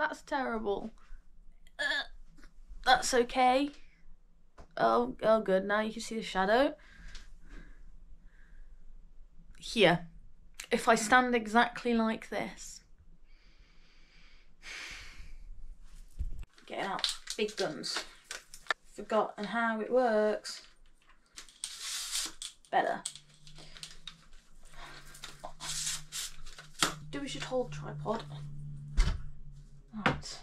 That's terrible. That's okay. Oh, good. Now you can see the shadow. Here. If I stand exactly like this. Getting out big guns. Forgotten how it works. Better. Do we should hold tripod. Right.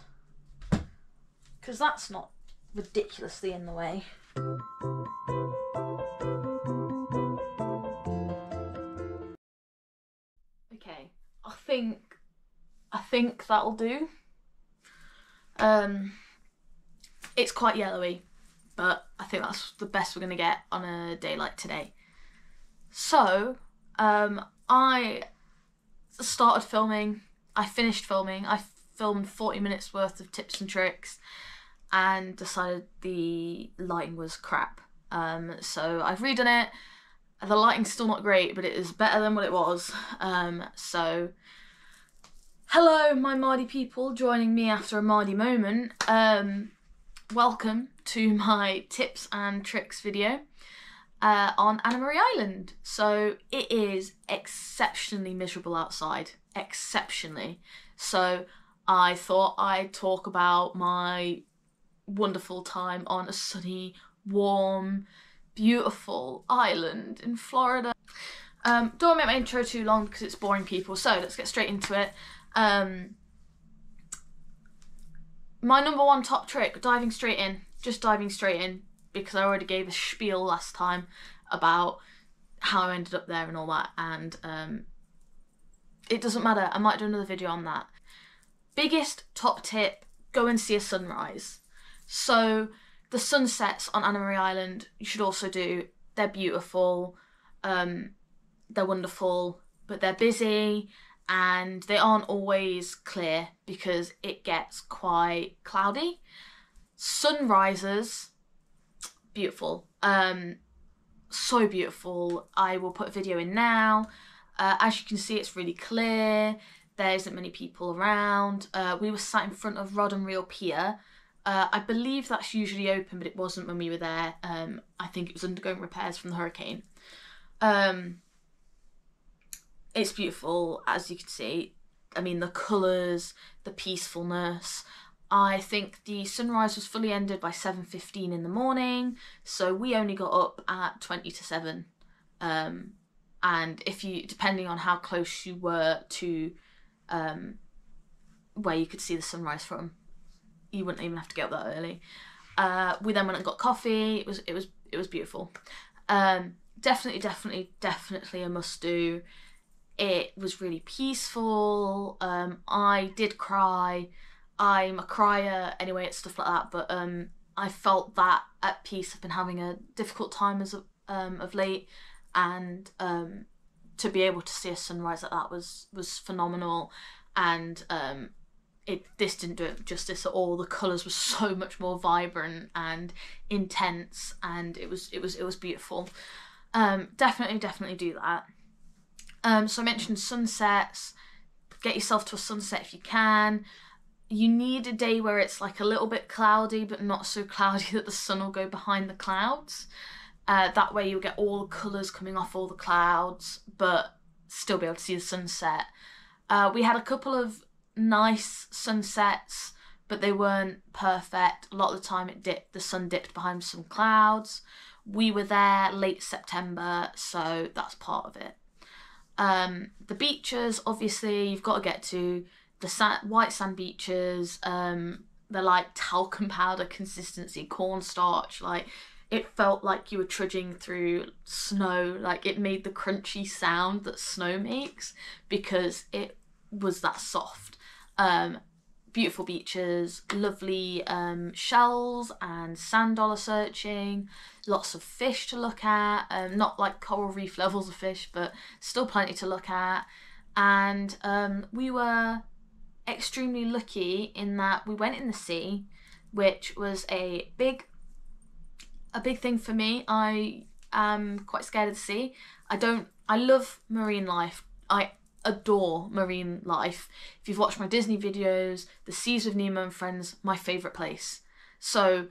Because that's not ridiculously in the way. Okay, I think that'll do. It's quite yellowy, but I think that's the best we're gonna get on a day like today. So, I started filming, I finished filming, I filmed 40 minutes worth of tips and tricks and decided the lighting was crap. So I've redone it. The lighting's still not great, but it is better than what it was. So hello, my Mardy people joining me after a Mardy moment. Welcome to my tips and tricks video on Anna Marie Island. So it is exceptionally miserable outside, exceptionally. So I thought I'd talk about my wonderful time on a sunny, warm, beautiful island in Florida. Don't make my intro too long because it's boring people, so let's get straight into it. My number one top trick, diving straight in. Just diving straight in, because I already gave a spiel last time about how I ended up there and all that, and it doesn't matter, I might do another video on that. Biggest top tip, go and see a sunrise. So the sunsets on Anna Marie Island you should also do. They're beautiful, they're wonderful, but they're busy and they aren't always clear because it gets quite cloudy. Sunrises, beautiful, so beautiful. I will put a video in now. As you can see, it's really clear. There isn't many people around. We were sat in front of Rod and Reel Pier. I believe that's usually open, but it wasn't when we were there. I think it was undergoing repairs from the hurricane. It's beautiful, as you can see. I mean, the colours, the peacefulness. I think the sunrise was fully ended by 7:15 in the morning, so we only got up at 20 to 7. And if you, depending on how close you were to where you could see the sunrise from, you wouldn't even have to get up that early. We then went and got coffee. It was beautiful. Definitely a must do. It was really peaceful. I did cry. I'm a crier anyway at stuff like that, but I felt that at peace. I've been having a difficult time as of late, and to be able to see a sunrise like that was phenomenal. And this didn't do it justice at all. The colours were so much more vibrant and intense, and it was beautiful. Definitely do that. So I mentioned sunsets. Get yourself to a sunset if you can. You need a day where it's like a little bit cloudy, but not so cloudy that the sun will go behind the clouds. That way you'll get all the colours coming off all the clouds, but still be able to see the sunset. We had a couple of nice sunsets, but they weren't perfect. A lot of the time the sun dipped behind some clouds. We were there late September, so that's part of it. The beaches, obviously, you've got to get to. The white sand beaches, they're like talcum powder consistency, cornstarch. Like, it felt like you were trudging through snow. Like, it made the crunchy sound that snow makes because it was that soft. Beautiful beaches, lovely shells and sand dollar searching, lots of fish to look at, not like coral reef levels of fish, but still plenty to look at. And we were extremely lucky in that we went in the sea, which was a big thing for me. I am quite scared of the sea. I love marine life. I adore marine life. If you've watched my Disney videos, the Seas with Nemo and Friends, my favourite place. So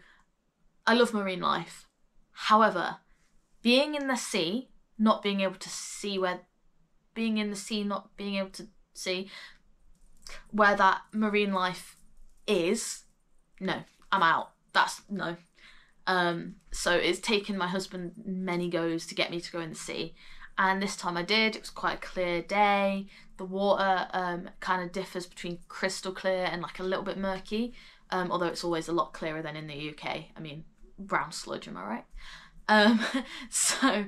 I love marine life. However, being in the sea, not being able to see where, being in the sea, not being able to see where that marine life is, no, I'm out. That's no. So it's taken my husband many goes to get me to go in the sea. And this time I did. It was quite a clear day. The water kind of differs between crystal clear and like a little bit murky, although it's always a lot clearer than in the UK. I mean, brown sludge, am I right? So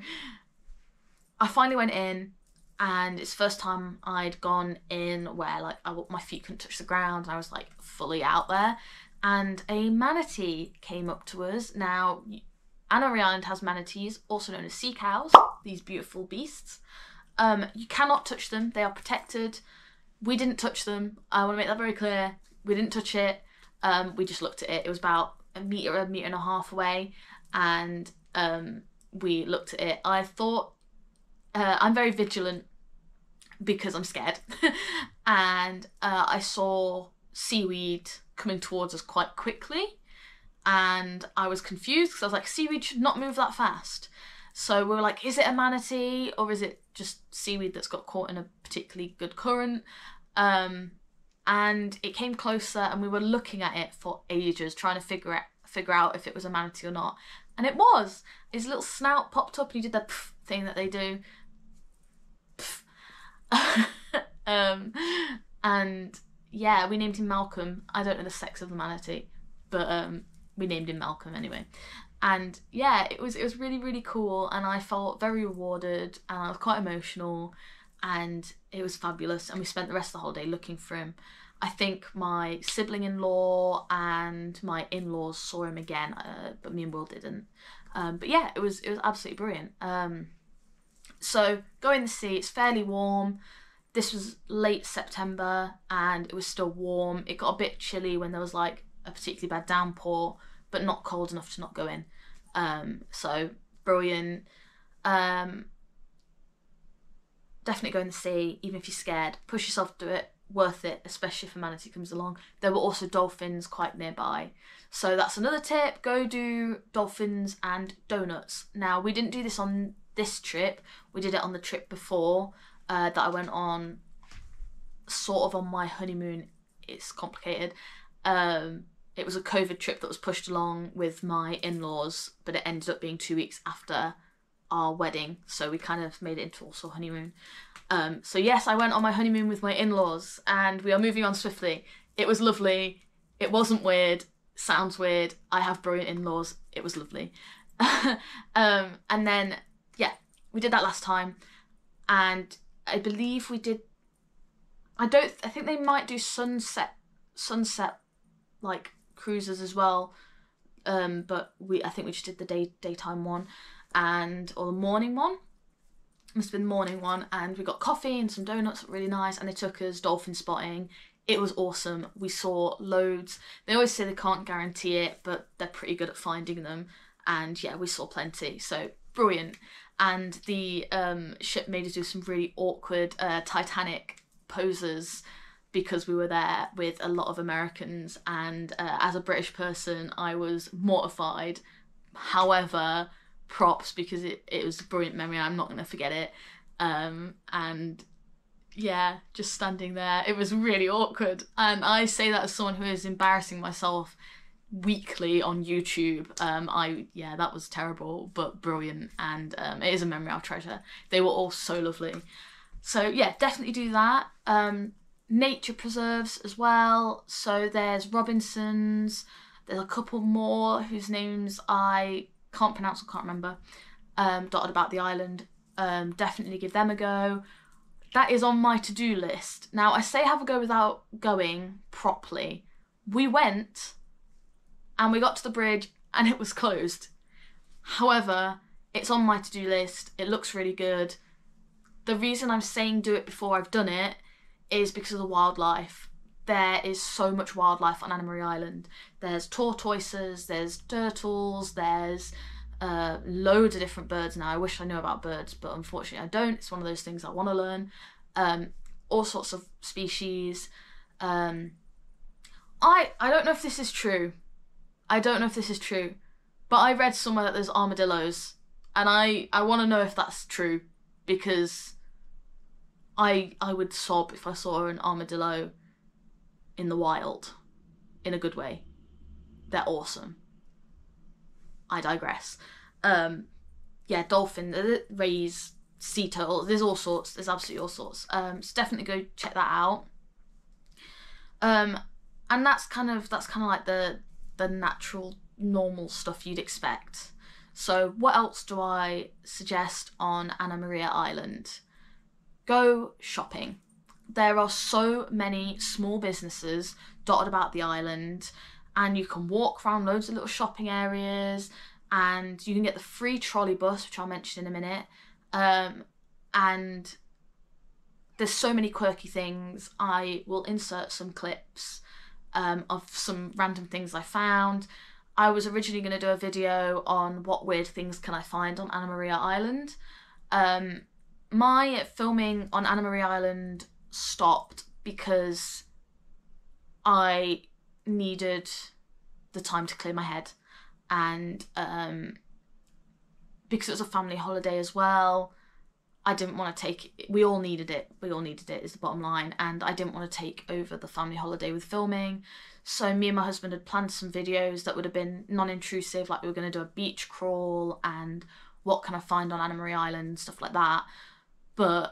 I finally went in, and it's the first time I'd gone in where like my feet couldn't touch the ground, and I was like fully out there. And a manatee came up to us. Now, Anna Island has manatees, also known as sea cows, these beautiful beasts. You cannot touch them. They are protected. We didn't touch them. I want to make that very clear. We didn't touch it. We just looked at it. It was about a metre and a half away, and we looked at it. I thought, I'm very vigilant because I'm scared. And I saw seaweed coming towards us quite quickly, and I was confused because I was like, seaweed should not move that fast. So we were like, is it a manatee or is it just seaweed that's got caught in a particularly good current? And it came closer, and we were looking at it for ages, trying to figure out if it was a manatee or not. And it was. His little snout popped up, and he did that pff thing that they do. And yeah, we named him Malcolm. I don't know the sex of the manatee, but we named him Malcolm anyway. And yeah, it was really, really cool, and I felt very rewarded, and I was quite emotional, and it was fabulous. And we spent the rest of the whole day looking for him. I think my sibling-in-law and my in-laws saw him again, but me and Will didn't. But yeah, it was absolutely brilliant. So go in the sea. It's fairly warm. This was late September, and it was still warm. It got a bit chilly when there was like a particularly bad downpour, but not cold enough to not go in. So brilliant. Definitely go in the sea, even if you're scared. Push yourself to it. Worth it, especially if a manatee comes along. There were also dolphins quite nearby. So that's another tip. Go do dolphins and donuts. Now, we didn't do this on this trip. We did it on the trip before that I went on, sort of on my honeymoon. It's complicated. It was a COVID trip that was pushed along with my in-laws, but it ended up being 2 weeks after our wedding, so we kind of made it into also honeymoon. So yes, I went on my honeymoon with my in-laws, and we are moving on swiftly. It was lovely. It wasn't weird. Sounds weird. I have brilliant in-laws. It was lovely. And then, yeah, we did that last time, and I believe we did, I think they might do sunset like cruises as well, but I think we just did the daytime one, or the morning one. Must have been the morning one, and we got coffee and some donuts, really nice, and they took us dolphin spotting. It was awesome. We saw loads. They always say they can't guarantee it, but they're pretty good at finding them, and yeah, we saw plenty, so brilliant. And the ship made us do some really awkward Titanic poses because we were there with a lot of Americans, and as a British person I was mortified. However, props, because it was a brilliant memory. I'm not going to forget it. And yeah, just standing there, it was really awkward, and I say that as someone who is embarrassing myself weekly on YouTube. Yeah, that was terrible, but brilliant, and it is a memory I'll treasure. They were all so lovely. So yeah, definitely do that. Nature preserves as well. So there's Robinson's. There's a couple more whose names I can't pronounce or can't remember, dotted about the island. Definitely give them a go. That is on my to-do list. Now, I say have a go without going properly. We went, and we got to the bridge, and it was closed. However, it's on my to-do list. It looks really good. The reason I'm saying do it before I've done it is because of the wildlife. There is so much wildlife on Anna Maria Island. There's tortoises, there's turtles, there's loads of different birds now. I wish I knew about birds, but unfortunately I don't. It's one of those things I want to learn. all sorts of species. I don't know if this is true. I don't know if this is true, but I read somewhere that there's armadillos, and I want to know if that's true, because I would sob if I saw an armadillo in the wild, in a good way. They're awesome. I digress. Yeah, dolphin, rays, sea turtle. There's all sorts. There's absolutely all sorts. So definitely go check that out. And that's kind of like the natural, normal stuff you'd expect. So what else do I suggest on Anna Maria Island? Go shopping. There are so many small businesses dotted about the island, and you can walk around loads of little shopping areas, and you can get the free trolley bus, which I'll mention in a minute. And there's so many quirky things. I will insert some clips of some random things I found. I was originally going to do a video on what weird things can I find on Anna Maria Island. My filming on Anna Maria Island stopped because I needed the time to clear my head, and because it was a family holiday as well, I didn't want to take it. We all needed it is the bottom line, and I didn't want to take over the family holiday with filming. So me and my husband had planned some videos that would have been non-intrusive, like we were going to do a beach crawl and what can I find on Anna Maria Island, stuff like that. But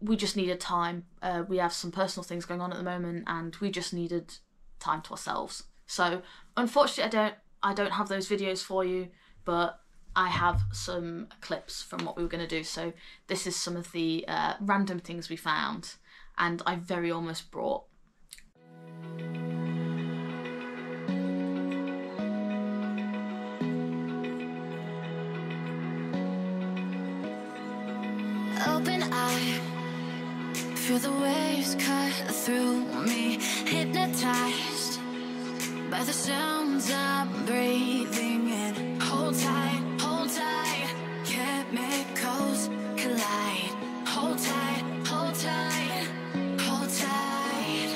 we just needed time. We have some personal things going on at the moment, and we just needed time to ourselves. So unfortunately I don't have those videos for you, but I have some clips from what we were going to do. So this is some of the random things we found, and I very almost brought. Open eye, feel the waves cut through me, hypnotized by the sounds I'm breathing in. Hold tight, chemicals collide. Hold tight, hold tight, hold tight.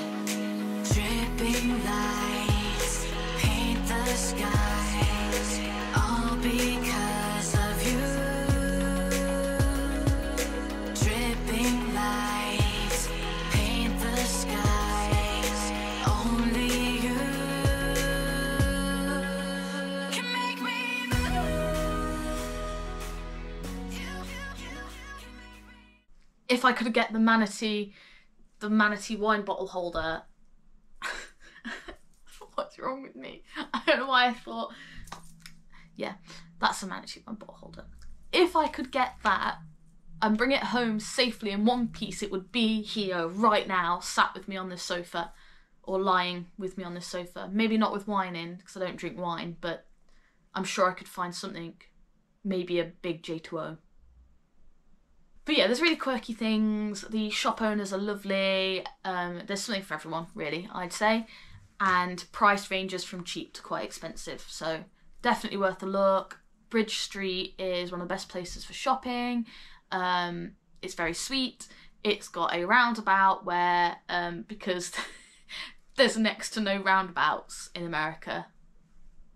Dripping lights paint the skies, all because of you. Dripping lights paint the skies, only you can make me move. If I could get the Manatee wine bottle holder. What's wrong with me? I don't know why I thought. Yeah, that's a Manatee wine bottle holder. If I could get that and bring it home safely in one piece, it would be here right now, sat with me on this sofa, or lying with me on this sofa. Maybe not with wine in, because I don't drink wine, but I'm sure I could find something. Maybe a big J2O. But yeah, there's really quirky things. The shop owners are lovely. There's something for everyone, really, I'd say. And price ranges from cheap to quite expensive. So definitely worth a look. Bridge Street is one of the best places for shopping. It's very sweet. It's got a roundabout where, because there's next to no roundabouts in America,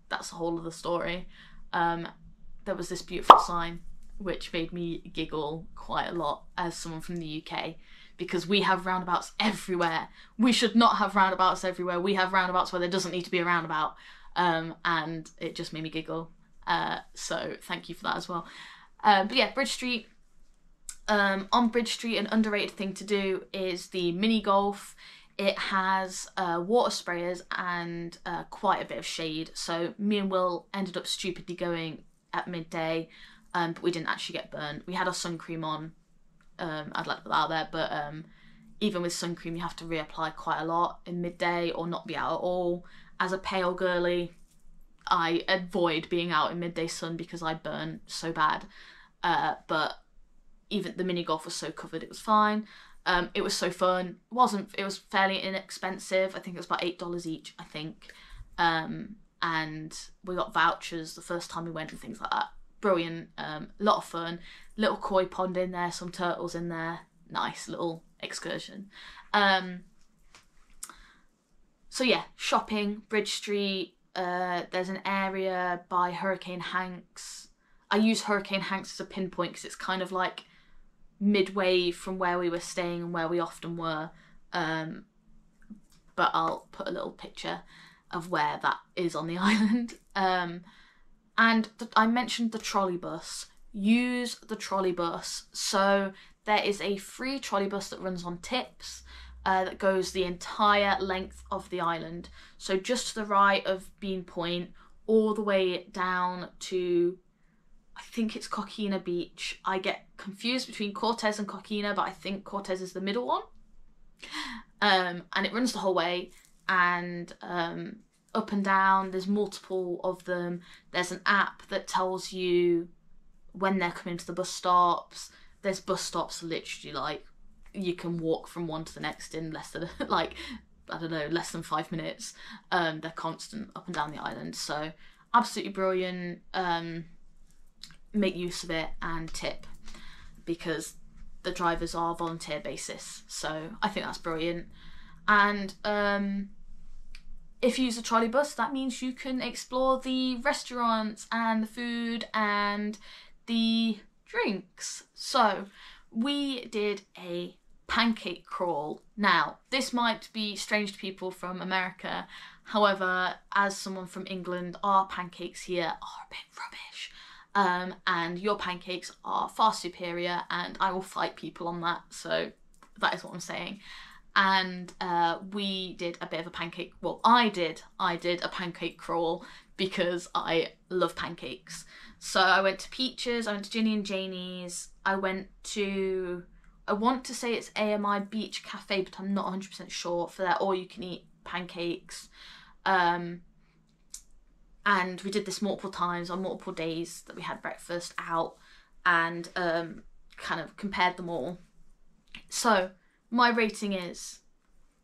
that's a whole other story. There was this beautiful sign which made me giggle quite a lot as someone from the UK, because we have roundabouts everywhere. We should not have roundabouts everywhere. We have roundabouts where there doesn't need to be a roundabout, and it just made me giggle. So thank you for that as well. But yeah, Bridge Street. On Bridge Street, an underrated thing to do is the mini golf. It has water sprayers and quite a bit of shade. So me and Will ended up stupidly going at midday, but we didn't actually get burnt. We had our sun cream on. I'd like to put that out there, but even with sun cream you have to reapply quite a lot in midday or not be out at all. As a pale girly, I avoid being out in midday sun because I burn so bad. But even the mini golf was so covered, it was fine. It was so fun. It was fairly inexpensive. I think it was about $8 each, I think. And we got vouchers the first time we went and things like that. Brilliant. A lot of fun. Little koi pond in there, some turtles in there. nice little excursion. So yeah, shopping, Bridge Street. There's an area by Hurricane Hanks. I use Hurricane Hanks as a pinpoint because it's kind of like midway from where we were staying and where we often were. But I'll put a little picture of where that is on the island. And I mentioned the trolley bus. Use the trolley bus. So there is a free trolley bus that runs on tips. That goes the entire length of the island. So just to the right of Bean Point, all the way down to, I think it's Coquina Beach. I get confused between Cortez and Coquina, but I think Cortez is the middle one. And it runs the whole way, and up and down, there's multiple of them. There's an app that tells you when they're coming to the bus stops. There's bus stops literally like, you can walk from one to the next in less than, like, I don't know, less than 5 minutes. They're constant up and down the island. So absolutely brilliant. Make use of it and tip, because the drivers are volunteer basis. So I think that's brilliant. And if you use a trolley bus, that means you can explore the restaurants and the food and the drinks. So we did a pancake crawl. Now, this might be strange to people from America. However, as someone from England, our pancakes here are a bit rubbish. And your pancakes are far superior, and I will fight people on that. So that is what I'm saying. And we did a bit of a pancake. Well, I did a pancake crawl because I love pancakes. So I went to Peaches, I went to Ginny and Jane Es, I went to, I want to say it's AMI Beach Cafe, but I'm not 100% sure, for their all-you-can-eat pancakes. And we did this multiple times on multiple days that we had breakfast out, and kind of compared them all. So my rating is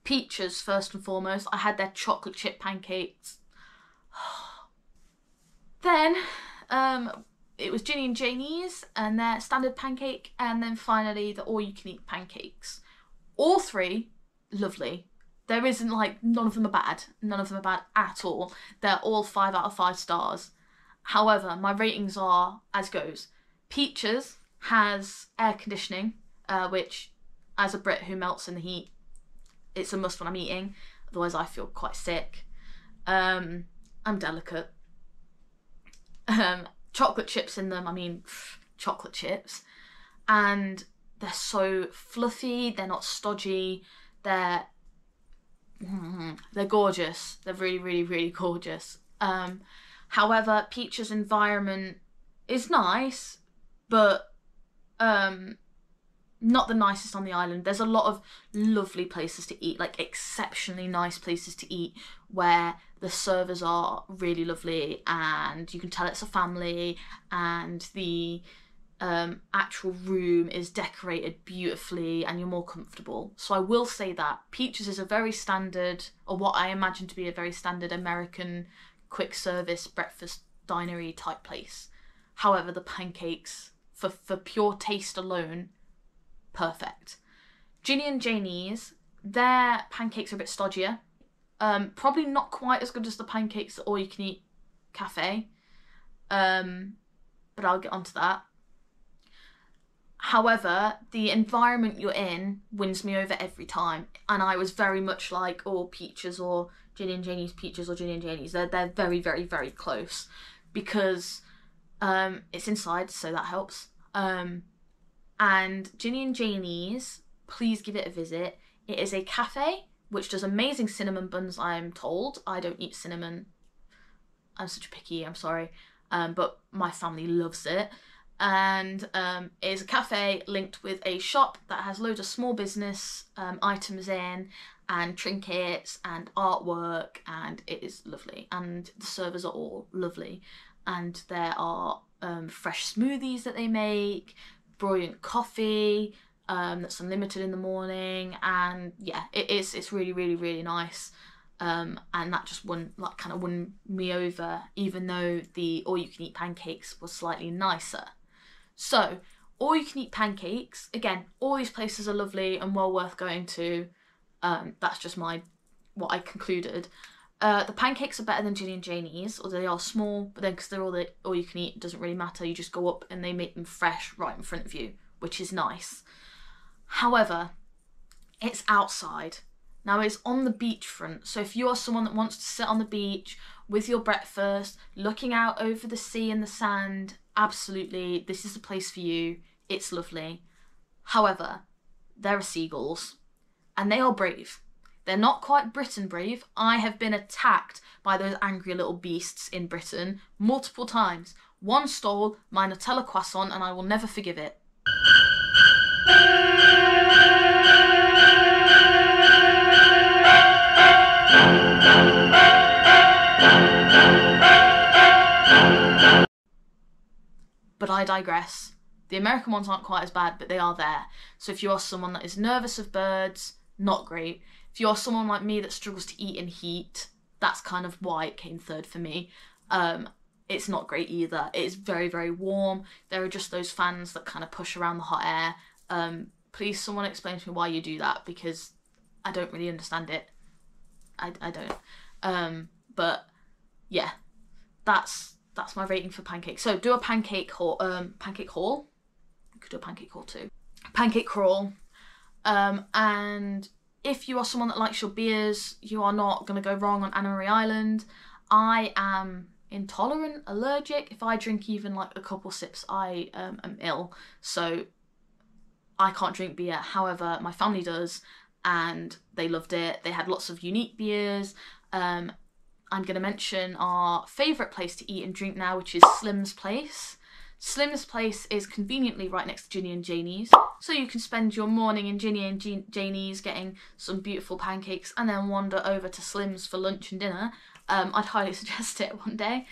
Peaches first and foremost. I had their chocolate chip pancakes. Then it was Ginny and Jane Es and their standard pancake, and then finally the all-you-can-eat pancakes. All three, lovely. There isn't, like, none of them are bad. None of them are bad at all. They're all 5 out of 5 stars. However, my ratings are as goes. Peaches has air conditioning, which, as a Brit who melts in the heat, it's a must when I'm eating. Otherwise, I feel quite sick. I'm delicate. Chocolate chips in them, I mean, chocolate chips. And they're so fluffy, they're not stodgy, they're gorgeous. They're really, really, really gorgeous. However, Peach's environment is nice, but not the nicest on the island. There's a lot of lovely places to eat, like exceptionally nice places to eat, where the servers are really lovely and you can tell it's a family, and the actual room is decorated beautifully and you're more comfortable. So I will say that Peaches is a very standard, or what I imagine to be a very standard American quick service breakfast dinery type place. However, the pancakes, for pure taste alone, perfect. Ginny and Jane Es, their pancakes are a bit stodgier. Probably not quite as good as the pancakes at All You Can Eat Cafe. But I'll get onto that. However, the environment you're in wins me over every time. And I was very much like, oh, Peaches or Ginny and Jane Es, Peaches or Ginny and Jane Es. They're very, very, very close. Because it's inside, so that helps. And Ginny and Jane Es, please give it a visit. It is a cafe which does amazing cinnamon buns, I'm told. I don't eat cinnamon. I'm such a picky, I'm sorry. But my family loves it. And it is a cafe linked with a shop that has loads of small business items in, and trinkets and artwork, and it is lovely. And the servers are all lovely. And there are fresh smoothies that they make, brilliant coffee that's unlimited in the morning, and yeah, it's really, really, really nice. And that just won me over, even though the all-you-can-eat pancakes were slightly nicer. So all you can eat pancakes. Again, all these places are lovely and well worth going to. That's just what I concluded. The pancakes are better than Ginny and Jane Es, although they are small, but then because they're all you can eat, it doesn't really matter. You just go up and they make them fresh right in front of you, which is nice. However, it's outside. Now, it's on the beachfront, so if you are someone that wants to sit on the beach with your breakfast, looking out over the sea and the sand, absolutely, this is the place for you. It's lovely. However, there are seagulls, and they are brave. They're not quite Britain brave. I have been attacked by those angry little beasts in Britain multiple times. One stole my Nutella croissant, and I will never forgive it. But I digress. The American ones aren't quite as bad, but they are there. So if you are someone that is nervous of birds, not great. If you're someone like me that struggles to eat in heat, that's kind of why it came third for me. It's not great either. It is very, very warm. There are just those fans that kind of push around the hot air. Please someone explain to me why you do that, because I don't really understand it. I don't. But yeah, that's my rating for pancakes. So do a pancake haul. Pancake haul? You could do a pancake haul too. Pancake crawl. And if you are someone that likes your beers, you are not going to go wrong on Anna Marie Island. I am intolerant, allergic. If I drink even like a couple sips, I am ill. So I can't drink beer. However, my family does, and they loved it. They had lots of unique beers. I'm going to mention our favourite place to eat and drink now, which is Slim's Place. Slim's Place is conveniently right next to Ginny and Jane Es, so you can spend your morning in Ginny and Jane Es getting some beautiful pancakes and then wander over to Slim's for lunch and dinner. I'd highly suggest it one day.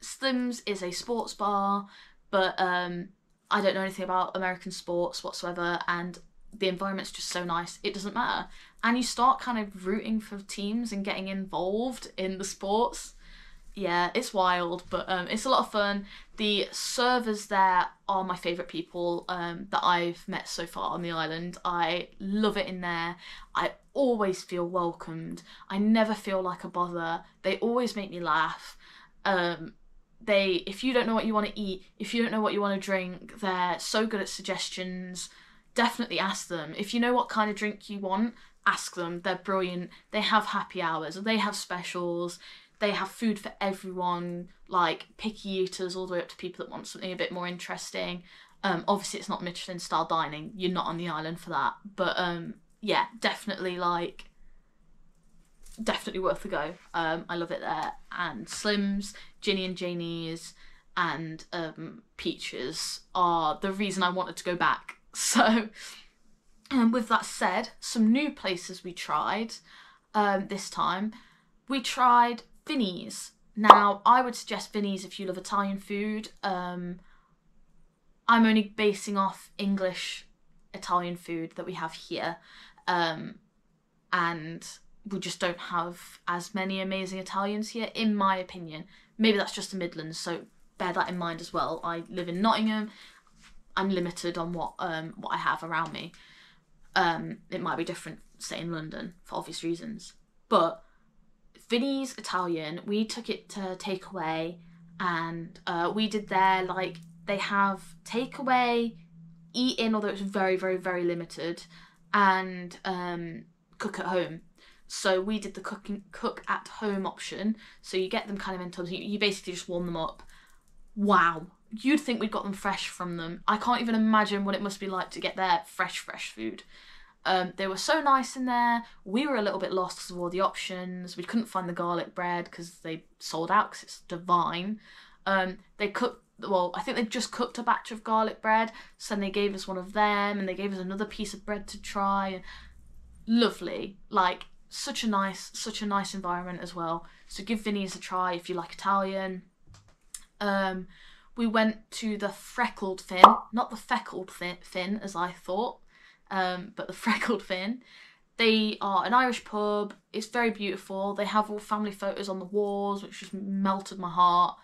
Slim's is a sports bar, but I don't know anything about American sports whatsoever, and the environment's just so nice, it doesn't matter. And you start kind of rooting for teams and getting involved in the sports. Yeah, it's wild, but it's a lot of fun. The servers there are my favourite people that I've met so far on the island. I love it in there. I always feel welcomed. I never feel like a bother. They always make me laugh. If you don't know what you want to eat, if you don't know what you want to drink, they're so good at suggestions. Definitely ask them. If you know what kind of drink you want, ask them. They're brilliant. They have happy hours, they have specials. They have food for everyone, like picky eaters all the way up to people that want something a bit more interesting. Obviously it's not Michelin style dining. You're not on the island for that. But yeah, definitely worth a go. I love it there. And Slim's, Ginny and Jane Es, and Peaches are the reason I wanted to go back. So, with that said, some new places we tried this time. We tried Vinnys. Now, I would suggest Vinnys if you love Italian food. I'm only basing off English Italian food that we have here. And we just don't have as many amazing Italians here, in my opinion. Maybe that's just the Midlands, so bear that in mind as well. I live in Nottingham. I'm limited on what I have around me. It might be different, say, in London, for obvious reasons. But Vinnys Italian, we took it to takeaway, and we did their, they have takeaway, eat in, although it's very, very, very limited, and cook at home. So we did the cook at home option. So you get them kind of in tubs, you basically just warm them up. Wow. You'd think we'd got them fresh from them. I can't even imagine what it must be like to get their fresh food. They were so nice in there. We were a little bit lost because of all the options. We couldn't find the garlic bread because they sold out because it's divine. They cooked, well, I think they just cooked a batch of garlic bread, so then they gave us one of them, and they gave us another piece of bread to try. Lovely. Such a nice environment as well. So give Vinnys a try if you like Italian. We went to the Freckled Fin, not the Feckled Fin as I thought, but the Freckled Fin. They are an Irish pub. It's very beautiful. They have all family photos on the walls, which just melted my heart.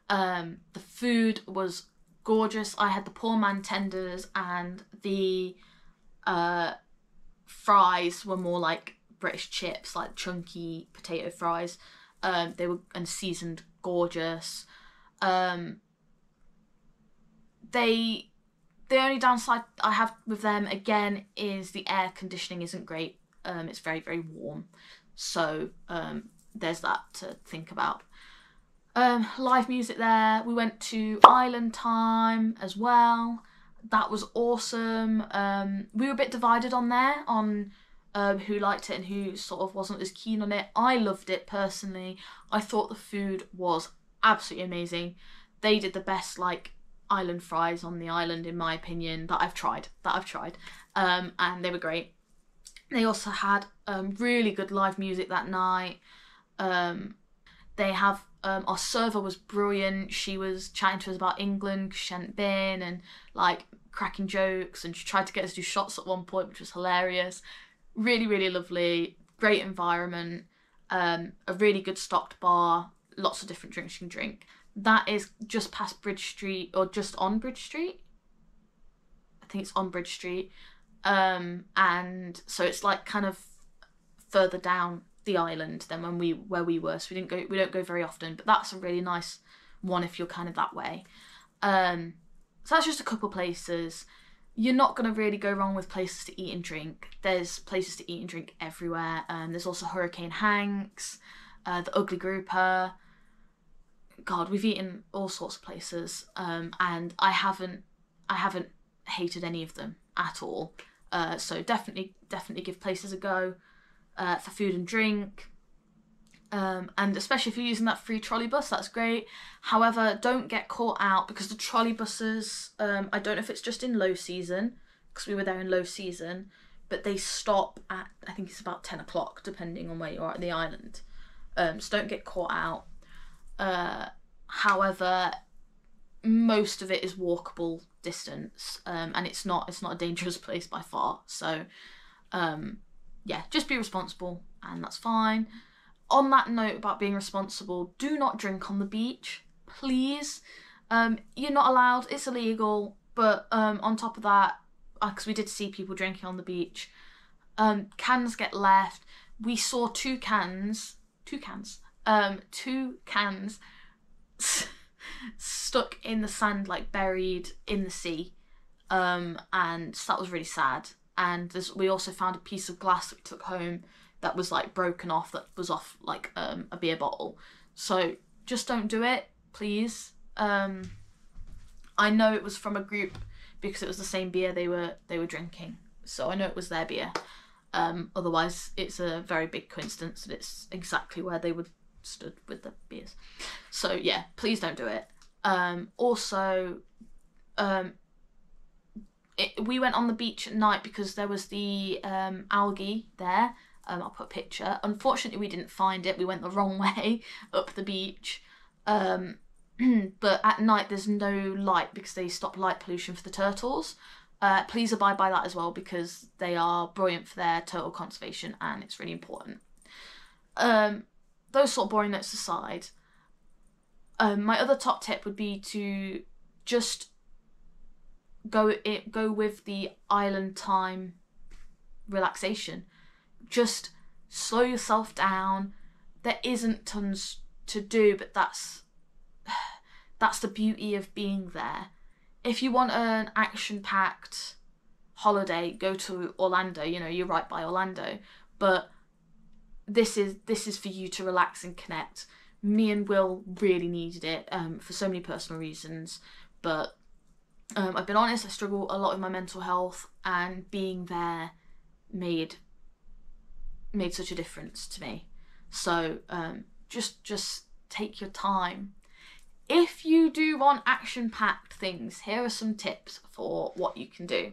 The food was gorgeous. I had the poor man tenders, and the fries were more like British chips, like chunky potato fries. They were and seasoned, gorgeous. The only downside I have with them again is the air conditioning isn't great. It's very, very warm, so there's that to think about. Live music there. We went to Island Time as well. That was awesome. We were a bit divided on there on who liked it and who sort of wasn't as keen on it. I loved it personally. I thought the food was absolutely amazing. They did the best like island fries on the island, in my opinion, that I've tried. And they were great. They also had really good live music that night. They have our server was brilliant. She was chatting to us about England 'cause she hadn't been, and like cracking jokes, and she tried to get us to do shots at one point, which was hilarious. Really, really lovely. Great environment. A really good stocked bar. Lots of different drinks you can drink. That is just past Bridge Street, or just on Bridge Street. I think it's on Bridge Street. And so it's like kind of further down the island than where we were. So we don't go very often, but that's a really nice one if you're kind of that way. So that's just a couple places. You're not going to really go wrong with places to eat and drink. There's places to eat and drink everywhere. There's also Hurricane Hanks, the Ugly Grouper. God, we've eaten all sorts of places, and I haven't hated any of them at all. So definitely give places a go for food and drink. And especially if you're using that free trolley bus, that's great. However, don't get caught out, because the trolley buses, I don't know if it's just in low season, because we were there in low season, but they stop at, I think it's about 10 o'clock, depending on where you are at the island. So don't get caught out. However, most of it is walkable distance, and it's not a dangerous place by far. So, yeah, just be responsible, and that's fine. On that note about being responsible, do not drink on the beach, please. You're not allowed, it's illegal, but on top of that, because we did see people drinking on the beach, cans get left. We saw two cans stuck in the sand, like buried in the sea, and so that was really sad. And we also found a piece of glass that we took home that was like broken off, that was off like a beer bottle. So just don't do it, please. I know it was from a group because it was the same beer they were drinking, so I know it was their beer. Otherwise it's a very big coincidence that it's exactly where they would stood with the beers. So yeah, please don't do it. We went on the beach at night because there was the algae there. I'll put a picture. Unfortunately, we didn't find it. We went the wrong way up the beach. But at night there's no light because they stop light pollution for the turtles. Please abide by that as well, because they are brilliant for their turtle conservation and it's really important. Those sort of boring notes aside, my other top tip would be to just go with the island time relaxation. Just slow yourself down. There isn't tons to do, but that's the beauty of being there. If you want an action-packed holiday, go to Orlando. You know, you're right by Orlando, but this is for you to relax and connect. Me and Will really needed it for so many personal reasons, but I've been honest, I struggle a lot with my mental health, and being there made such a difference to me. So just take your time. If you do want action-packed things, here are some tips for what you can do.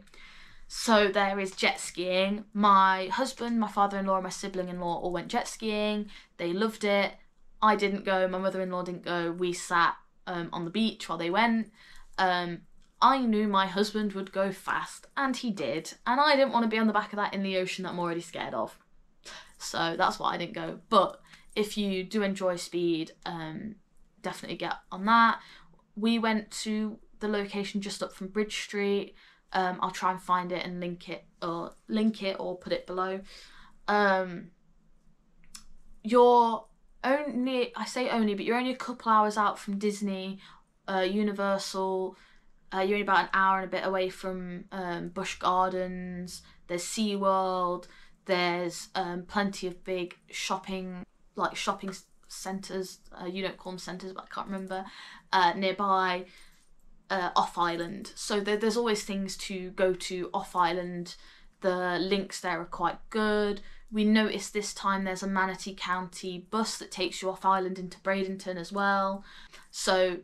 So there is jet skiing. My husband, my father-in-law and my sibling-in-law all went jet skiing. They loved it. I didn't go, my mother-in-law didn't go. We sat on the beach while they went. I knew my husband would go fast, and he did. And I didn't want to be on the back of that in the ocean that I'm already scared of. So that's why I didn't go. But if you do enjoy speed, definitely get on that. We went to the location just up from Bridge Street. I'll try and find it and link it or put it below. You're only, I say only, but you're only a couple hours out from Disney, Universal. You're only about an hour and a bit away from Busch Gardens. There's SeaWorld. There's plenty of big shopping centres. You don't call them centres, but I can't remember. Nearby, off island. So there's always things to go to off island. The links there are quite good. We noticed this time there's a Manatee County bus that takes you off island into Bradenton as well. So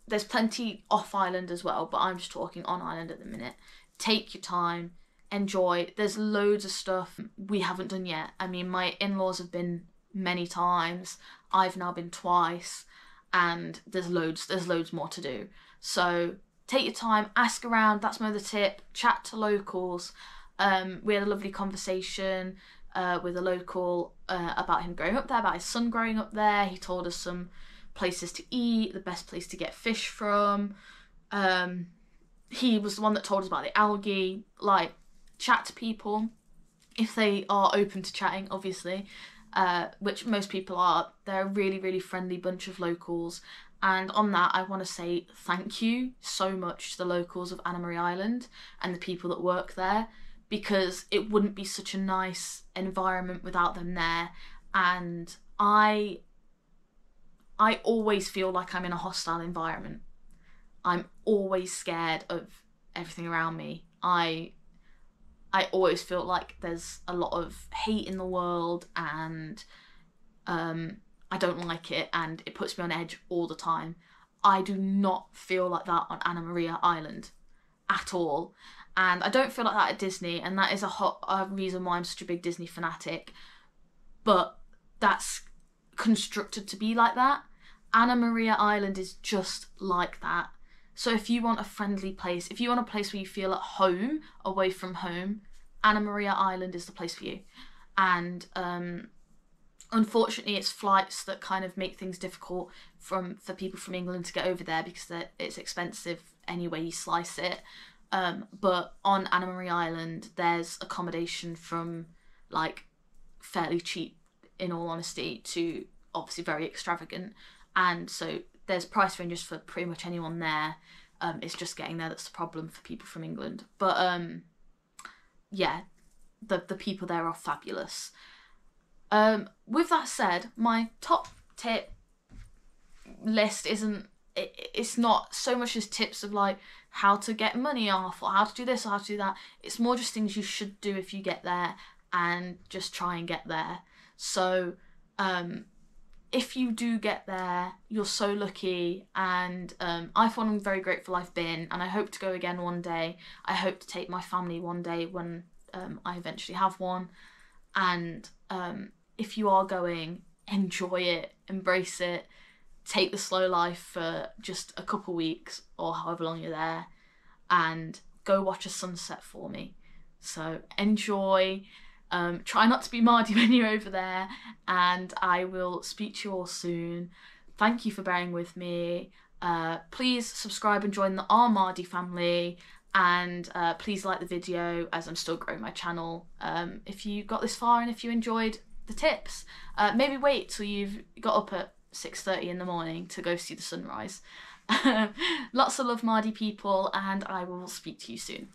there's plenty off island as well, but I'm just talking on island at the minute. Take your time, enjoy. There's loads of stuff we haven't done yet. I mean, my in-laws have been many times. I've now been twice, and there's loads more to do. So take your time, ask around. That's my other tip. Chat to locals. We had a lovely conversation with a local about him growing up there, about his son growing up there. He told us some places to eat, the best place to get fish from. He was the one that told us about the algae. Like, chat to people if they are open to chatting, obviously, which most people are. They're a really, really friendly bunch of locals. And on that, I want to say thank you so much to the locals of Anna Maria Island and the people that work there, because it wouldn't be such a nice environment without them there. And I always feel like I'm in a hostile environment. I'm always scared of everything around me. I always feel like there's a lot of hate in the world, and I don't like it, and it puts me on edge all the time. I do not feel like that on Anna Maria Island at all. And I don't feel like that at Disney, and that is a reason why I'm such a big Disney fanatic. But that's constructed to be like that. Anna Maria Island is just like that. So if you want a friendly place, if you want a place where you feel at home, away from home, Anna Maria Island is the place for you. And unfortunately, it's flights that kind of make things difficult for people from England to get over there, because it's expensive any way you slice it. But on Anna Maria Island, there's accommodation from like fairly cheap, in all honesty, to obviously very extravagant. And so there's price ranges for pretty much anyone there. It's just getting there that's the problem for people from England. But yeah, the people there are fabulous. With that said, my top tip list it's not so much as tips of like how to get money off or how to do this or how to do that. It's more just things you should do if you get there, and just try and get there. So if you do get there, you're so lucky, and I find I'm very grateful I've been, and I hope to go again one day. I hope to take my family one day when I eventually have one. And if you are going, enjoy it, embrace it, take the slow life for just a couple weeks or however long you're there, and go watch a sunset for me. So enjoy. Try not to be mardy when you're over there, and I will speak to you all soon. Thank you for bearing with me. Please subscribe and join the Mardy family, and please like the video, as I'm still growing my channel. If you got this far and if you enjoyed the tips, maybe wait till you've got up at 6:30 in the morning to go see the sunrise. Lots of love, Mardy people, and I will speak to you soon.